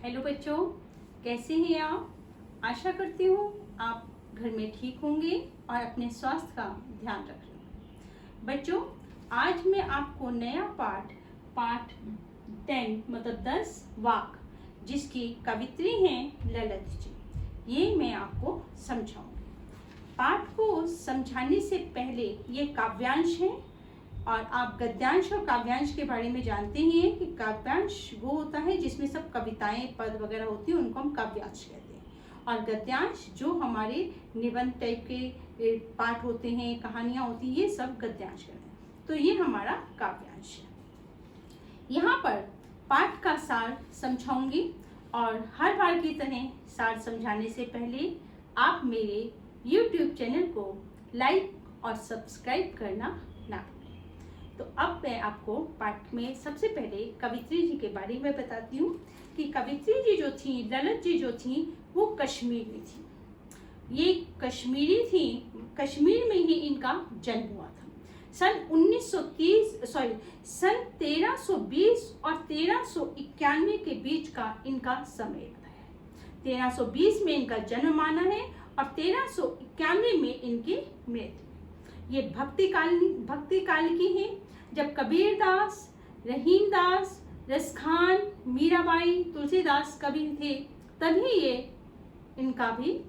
Hello बच्चों, कैसे हैं आप। आशा करती हूँ आप घर में ठीक होंगे और अपने स्वास्थ्य का ध्यान रख रहे हैं। बच्चों, आज मैं आपको नया पाठ 10 मतलब 10 वाक जिसकी कवित्री हैं ललित जी, ये मैं आपको समझाऊंगी। पाठ को समझाने से पहले ये काव्यांश है और आप गद्यांश और काव्यांश के बारे में जानते ही हैं कि काव्यांश वो होता है जिसमें सब कविताएं पद वगैरह होती हैं, उनको हम काव्यांश कहते हैं। और गद्यांश जो हमारे निबंध टाइप के पाठ होते हैं, कहानियां होती हैं, ये सब गद्यांश कहते हैं। तो ये हमारा काव्यांश है। यहाँ पर पाठ का सार समझाऊंगी और हर बार की तरह सार समझाने से पहले आप मेरे YouTube चैनल को लाइक और सब्सक्राइब करना ना भूलें। तो अब मैं आपको पाठ में सबसे पहले कवित्री जी के बारे में बताती हूँ कि कवित्री जी जो थी, ललित जी जो थी, वो कश्मीर में थी। ये कश्मीरी थी, कश्मीर में ही इनका जन्म हुआ था। सन 1320 और 1391 के बीच का इनका समय है। 1320 में इनका जन्म माना है और 1391 में इनकी मृत्यु। ये भक्ति काल की हैं, जब कबीरदास, रहीमदास, रसखान, मीराबाई, तुलसीदास कवि थे, तभी ये इनका भी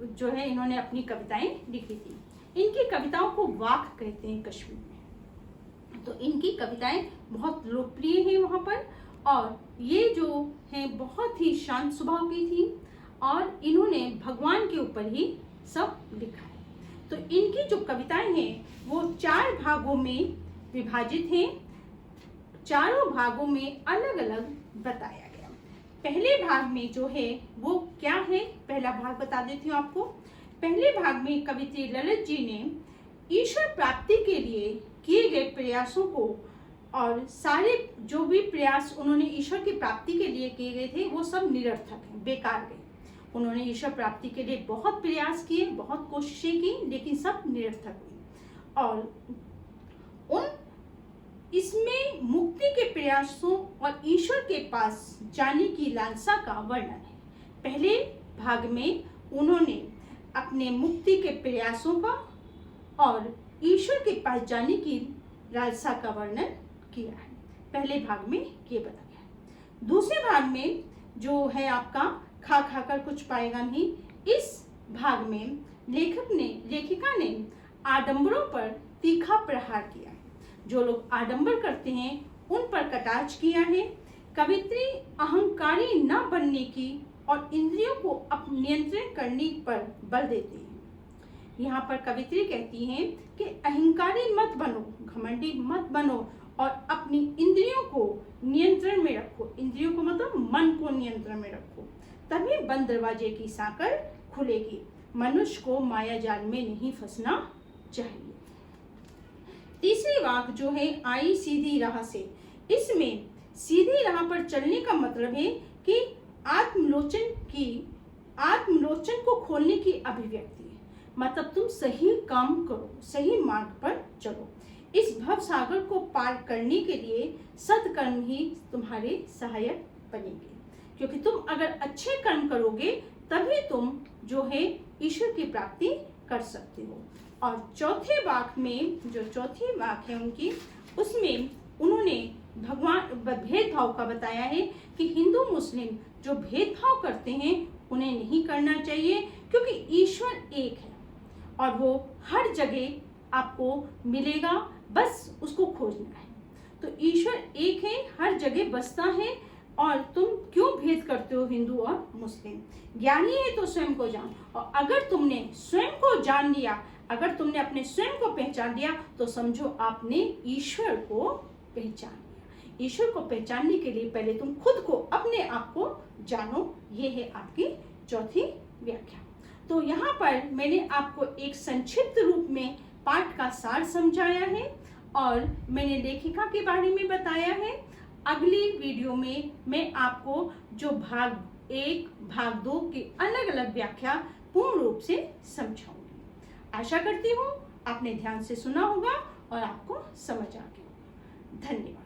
जो है इन्होंने अपनी कविताएं लिखी थी। इनकी कविताओं को वाक कहते हैं कश्मीर में। तो इनकी कविताएं बहुत लोकप्रिय हैं वहाँ पर, और ये जो हैं बहुत ही शांत स्वभाव की थी और इन्होंने भगवान के ऊपर ही सब लिखा है। तो इनकी जो कविताएं हैं वो 4 भागों में विभाजित हैं। चारों भागों में अलग अलग बताया गया। पहले भाग में जो है वो क्या है, पहला भाग बता देती हूँ आपको। पहले भाग में कवित्री ललित जी ने ईश्वर प्राप्ति के लिए किए गए प्रयासों को, और सारे जो भी प्रयास उन्होंने ईश्वर की प्राप्ति के लिए किए गए थे वो सब निरर्थक हैं, बेकार गए। उन्होंने ईश्वर प्राप्ति के लिए बहुत प्रयास किए, बहुत कोशिशें की, लेकिन सब निरर्थक हुई। और इसमें मुक्ति के प्रयासों और ईश्वर के पास जाने की लालसा का वर्णन है। पहले भाग में उन्होंने अपने मुक्ति के प्रयासों का और ईश्वर के पास जाने की लालसा का वर्णन किया है। पहले भाग में ये बताया है। दूसरे भाग में जो है आपका खा खाकर कुछ पाएगा नहीं, इस भाग में लेखिका ने आडंबरों पर तीखा प्रहार किया है। जो लोग आडंबर करते हैं उन पर कटाक्ष किया है। कवित्री अहंकारी न बनने की और इंद्रियों को नियंत्रण करने पर बल देती है। यहाँ पर कवित्री कहती हैं कि अहंकारी मत बनो, घमंडी मत बनो और अपनी इंद्रियों को नियंत्रण में रखो। इंद्रियों को मतलब मन को नियंत्रण में रखो, तभी बंद दरवाजे की साकर खुलेगी। मनुष्य को माया जाल में नहीं फंसना चाहिए। तीसरी वाक जो है आई सीधी राह से। इसमें सीधी राह पर चलने का मतलब है कि आत्मलोचन को खोलने की अभिव्यक्ति है। मतलब तुम सही काम करो, सही मार्ग पर चलो। इस भव सागर को पार करने के लिए सत्कर्म ही तुम्हारे सहायक बनेंगे, क्योंकि तुम अगर अच्छे कर्म करोगे तभी तुम जो है ईश्वर की प्राप्ति कर सकते हो। और चौथी वाक है उनकी, उसमें उन्होंने भेदभाव का बताया है कि हिंदू मुस्लिम जो भेदभाव करते हैं उन्हें नहीं करना चाहिए, क्योंकि ईश्वर एक है और वो हर जगह आपको मिलेगा, बस उसको खोजना है। तो ईश्वर एक है, हर जगह बसता है, और तुम क्यों भेद करते हो हिंदू और मुस्लिम। ज्ञानी है तो स्वयं को जान, और अगर तुमने स्वयं को जान लिया, अगर तुमने अपने स्वयं को पहचान लिया, तो समझो आपने ईश्वर को पहचान लिया। ईश्वर को पहचानने के लिए पहले तुम खुद को, अपने आप को जानो। ये है आपकी चौथी व्याख्या। तो यहाँ पर मैंने आपको एक संक्षिप्त रूप में पाठ का सार समझाया है और मैंने लेखिका के बारे में बताया है। अगली वीडियो में मैं आपको जो भाग 1, भाग 2 की अलग अलग व्याख्या पूर्ण रूप से समझाऊंगी। आशा करती हूँ आपने ध्यान से सुना होगा और आपको समझ आ गया होगा। धन्यवाद।